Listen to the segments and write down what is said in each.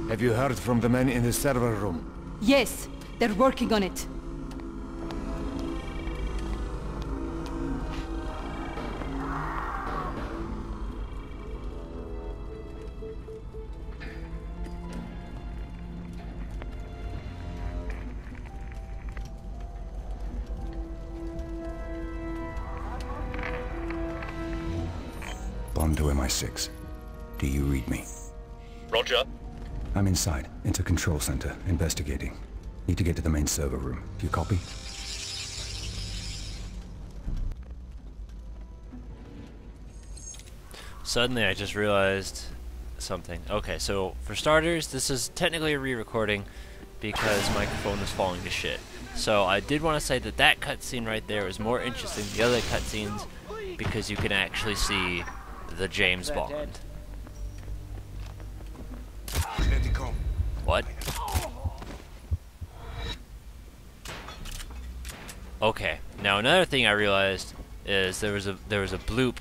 Have you heard from the men in the server room? Yes, they're working on it. Bond to MI6. Do you read me? Roger. I'm inside, into control center, investigating. Need to get to the main server room. Do you copy? Suddenly I just realized something. Okay, so for starters, this is technically a re-recording because my microphone is falling to shit. So I did want to say that that cutscene right there was more interesting than the other cutscenes because you can actually see the James Bond. What? Okay. Now another thing I realized is there was a bloop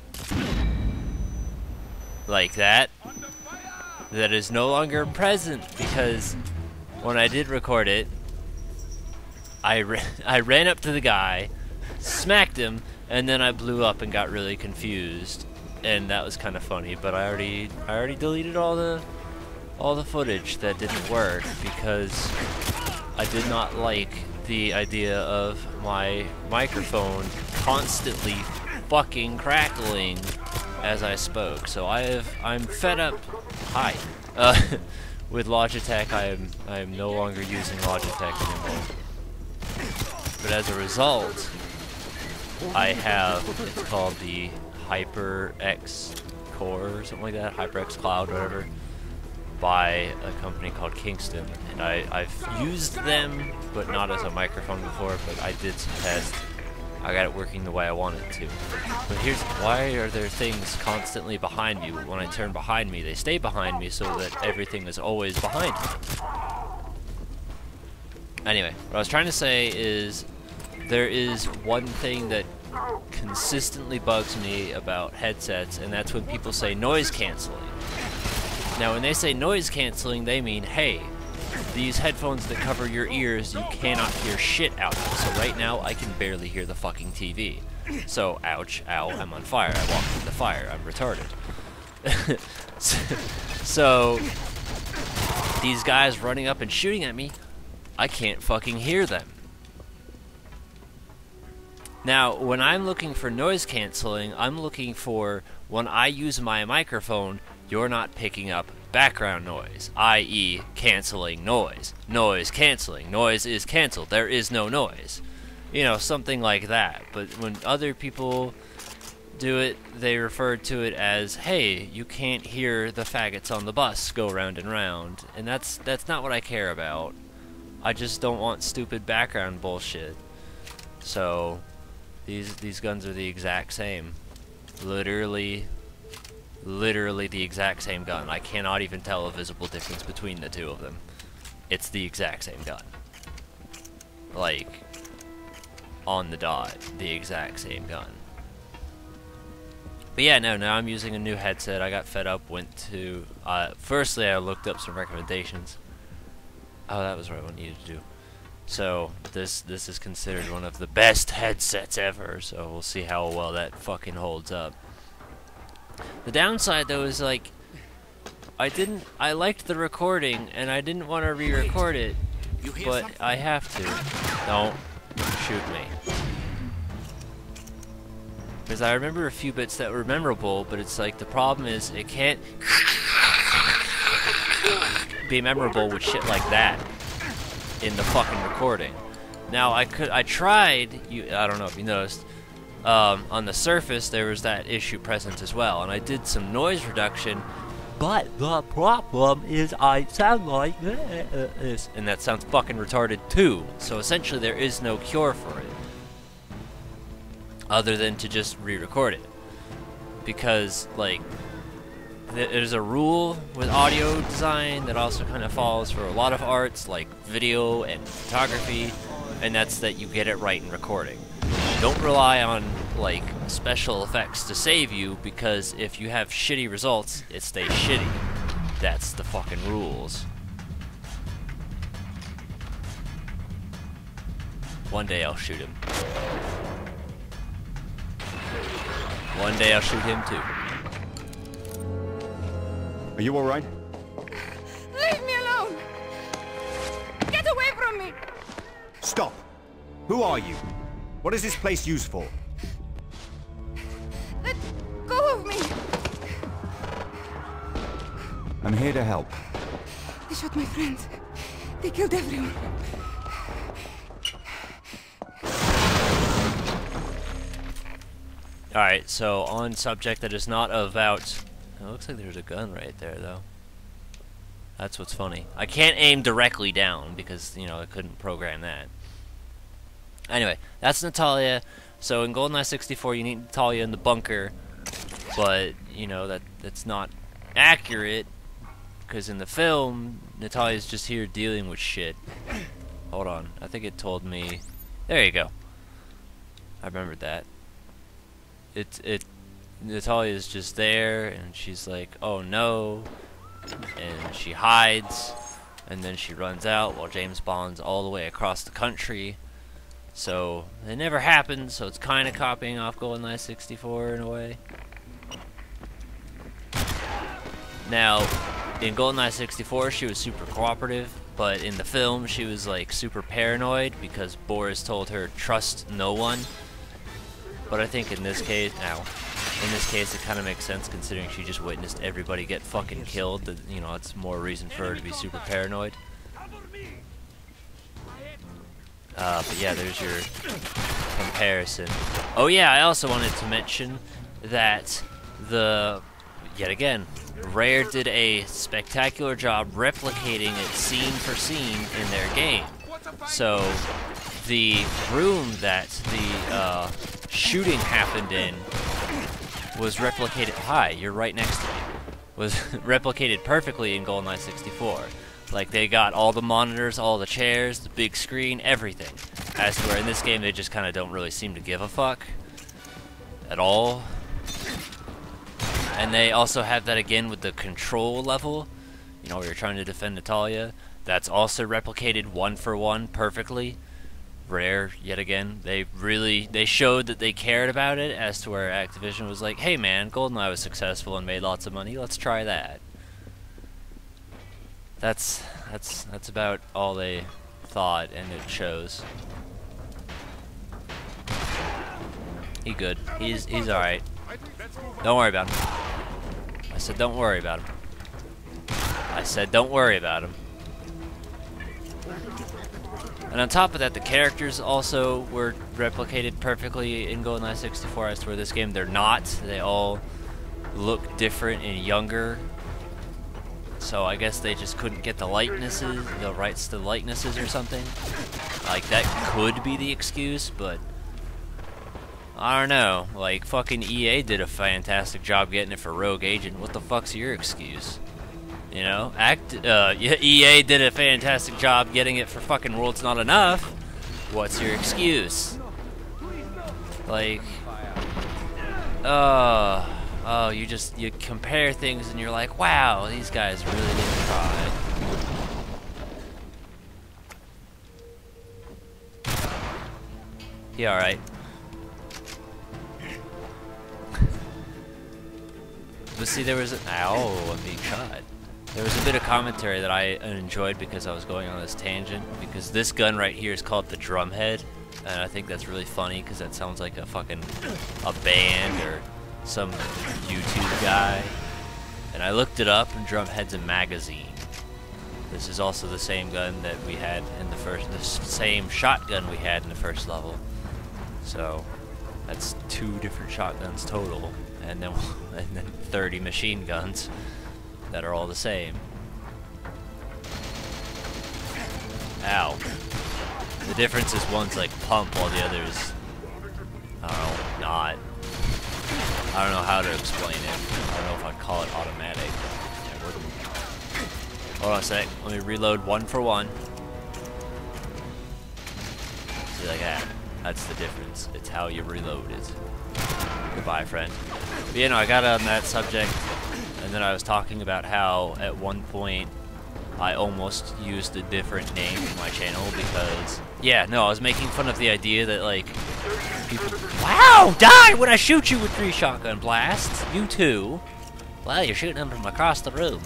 like that is no longer present because when I did record it, I ran up to the guy, smacked him, and then I blew up and got really confused, and that was kind of funny. But I already deleted all the footage that didn't work because I did not like the idea of my microphone constantly fucking crackling as I spoke. So I'm fed up. Hi. With Logitech, I am no longer using Logitech anymore. But as a result, I have, it's called the HyperX Core or something like that, HyperX Cloud, whatever, by a company called Kingston. And I've used them, but not as a microphone before, but I did some tests. I got it working the way I want it to. But here's, why are there things constantly behind me? When I turn behind me, they stay behind me so that everything is always behind me. Anyway, what I was trying to say is there is one thing that consistently bugs me about headsets, and that's when people say noise canceling. Now, when they say noise canceling, they mean, hey, these headphones that cover your ears, you cannot hear shit out of. So right now, I can barely hear the fucking TV. So, ouch, ow, I'm on fire. I walked into the fire. I'm retarded. So, these guys running up and shooting at me, I can't fucking hear them. Now, when I'm looking for noise canceling, I'm looking for when I use my microphone, you're not picking up background noise, i.e. canceling noise. Noise canceling. Noise is canceled. There is no noise. You know, something like that. But when other people do it, they refer to it as, hey, you can't hear the faggots on the bus go round and round. And that's not what I care about. I just don't want stupid background bullshit. So, these guns are the exact same. Literally the exact same gun. I cannot even tell a visible difference between the two of them. It's the exact same gun. Like, on the dot, the exact same gun. But yeah, now I'm using a new headset. I got fed up, went to, firstly I looked up some recommendations. Oh, that was what I needed to do. So, this is considered one of the best headsets ever, so we'll see how well that fucking holds up. The downside, though, is, like, I liked the recording, and I didn't want to re-record it, but I have to. Don't shoot me. Because I remember a few bits that were memorable, but it's like, the problem is, it can't be memorable with shit like that in the fucking recording. Now, I tried, I don't know if you noticed, on the Surface there was that issue present as well, and I did some noise reduction, but the problem is I sound like this, and that sounds fucking retarded too. So essentially there is no cure for it, other than to just re-record it. Because, like, there's a rule with audio design that also kind of falls for a lot of arts, like video and photography, and that's that you get it right in recording. Don't rely on, like, special effects to save you, because if you have shitty results, it stays shitty. That's the fucking rules. One day I'll shoot him. One day I'll shoot him too. Are you alright? Leave me alone! Get away from me! Stop! Who are you? What is this place used for? Let go of me! I'm here to help. They shot my friends. They killed everyone. Alright, so on subject that is not about... It looks like there's a gun right there, though. That's what's funny. I can't aim directly down because, you know, I couldn't program that. Anyway, that's Natalia. So in GoldenEye 64, you need Natalia in the bunker. But, you know, that's not accurate. Because in the film, Natalia's just here dealing with shit. Hold on. I think it told me... There you go. I remembered that. Natalia's just there, and she's like, oh no, and she hides, and then she runs out while James Bond's all the way across the country. So it never happened, so it's kind of copying off GoldenEye 64 in a way. Now, in GoldenEye 64, she was super cooperative, but in the film, she was like super paranoid because Boris told her, trust no one. But I think in this case, it kind of makes sense considering she just witnessed everybody get fucking killed. That, you know, it's more reason for her to be super paranoid. But yeah, there's your comparison. Oh yeah, I also wanted to mention that yet again, Rare did a spectacular job replicating it scene for scene in their game. So the room that the shooting happened in was replicated. Hi, you're right next to me. Was replicated perfectly in GoldenEye 64. Like, they got all the monitors, all the chairs, the big screen, everything. As to where in this game they just kind of don't really seem to give a fuck at all. And they also have that again with the control level. You know, where you're trying to defend Natalia. That's also replicated one for one perfectly. Rare, yet again, they showed that they cared about it, as to where Activision was like, hey man, GoldenEye was successful and made lots of money, let's try that. That's about all they thought, and it shows. He good. He's alright. Don't worry about him. I said don't worry about him. I said don't worry about him. And on top of that, the characters also were replicated perfectly in GoldenEye 64, as to where this game they're not. They all look different and younger. So I guess they just couldn't get the likenesses, the rights to the likenesses or something. Like, that could be the excuse, but I don't know. Like, fucking EA did a fantastic job getting it for Rogue Agent. What the fuck's your excuse? You know, EA did a fantastic job getting it for fucking World's Not Enough. What's your excuse? Like, you compare things and you're like, wow, these guys really didn't try. He alright. But see, there was ow, I'm being shot. There was a bit of commentary that I enjoyed because I was going on this tangent, because this gun right here is called the Drumhead, and I think that's really funny because that sounds like a band or some YouTube guy. And I looked it up, and Drumhead's a magazine. This is also the same gun that we had in the same shotgun we had in the first level. So that's 2 different shotguns total, and then 30 machine guns that are all the same. Ow. The difference is one's like pump while the other's, I don't know, not. I don't know how to explain it. I don't know if I'd call it automatic. Hold on a sec. Let me reload one for one. See, like that. That's the difference. It's how you reload it. Goodbye, friend. But, you know, I got on that subject, and then I was talking about how at one point I almost used a different name for my channel because, yeah, no, I was making fun of the idea that, like, people, wow, die when I shoot you with 3 shotgun blasts. You too. Wow, you're shooting them from across the room.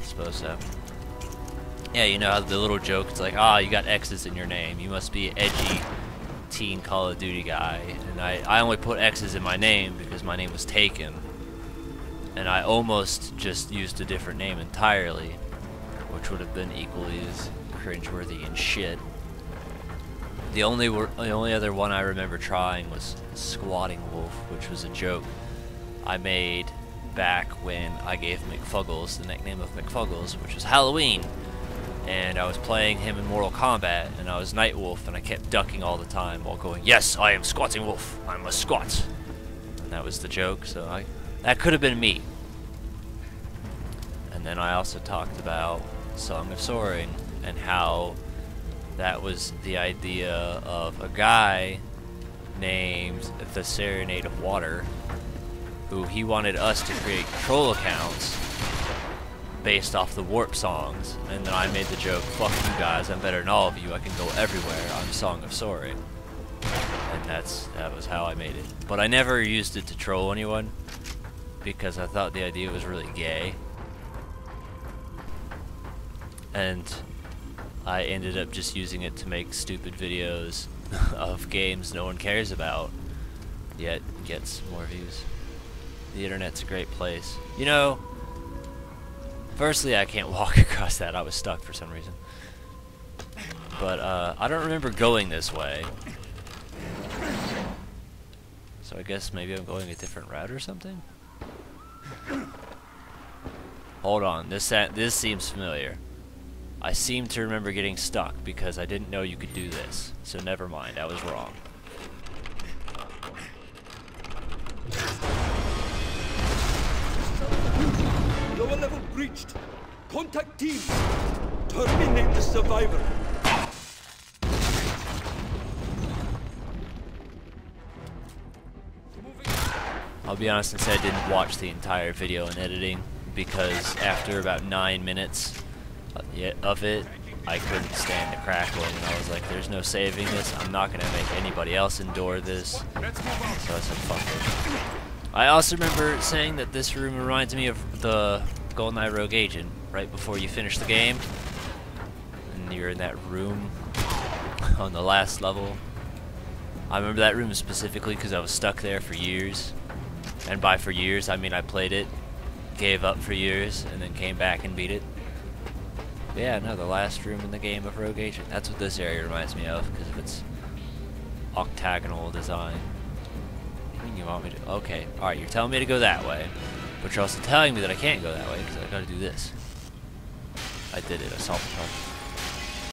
I suppose so. Yeah, you know how the little joke, it's like, you got X's in your name. You must be an edgy teen Call of Duty guy. And I only put X's in my name because my name was taken. And I almost just used a different name entirely, which would have been equally as cringeworthy and shit. The only other one I remember trying was Squatting Wolf, which was a joke I made back when I gave McFuggles the nickname of McFuggles, which was Halloween. And I was playing him in Mortal Kombat, and I was Night Wolf, and I kept ducking all the time while going, yes, I am Squatting Wolf, I must squat. And that was the joke, so that could have been me. And then I also talked about Song of Soaring, and how that was the idea of a guy named the Serenade of Water, who he wanted us to create troll accounts based off the Warp songs, and then I made the joke, fuck you guys, I'm better than all of you, I can go everywhere, I'm Song of Soaring. And that was how I made it. But I never used it to troll anyone, because I thought the idea was really gay. And I ended up just using it to make stupid videos of games no one cares about, yet gets more views. The internet's a great place. You know, firstly, I can't walk across that. I was stuck for some reason. But I don't remember going this way. So I guess maybe I'm going a different route or something? Hold on, this seems familiar. I seem to remember getting stuck because I didn't know you could do this. So never mind, I was wrong. Lower level breached. Contact teams. Terminate the survivor. I'll be honest and say I didn't watch the entire video in editing because after about 9 minutes of it, I couldn't stand the crackling, and I was like, there's no saving this, I'm not going to make anybody else endure this, so I said fuck it. I also remember saying that this room reminds me of the GoldenEye Rogue Agent, right before you finish the game, and you're in that room on the last level. I remember that room specifically because I was stuck there for years, and by for years I mean I played it, gave up for years, and then came back and beat it. But yeah, no, the last room in the game of Rogue Agent. That's what this area reminds me of, because of its octagonal design. What do you mean you want me to? Okay, alright, you're telling me to go that way, but you're also telling me that I can't go that way, because I gotta do this. I did it, I solved the problem.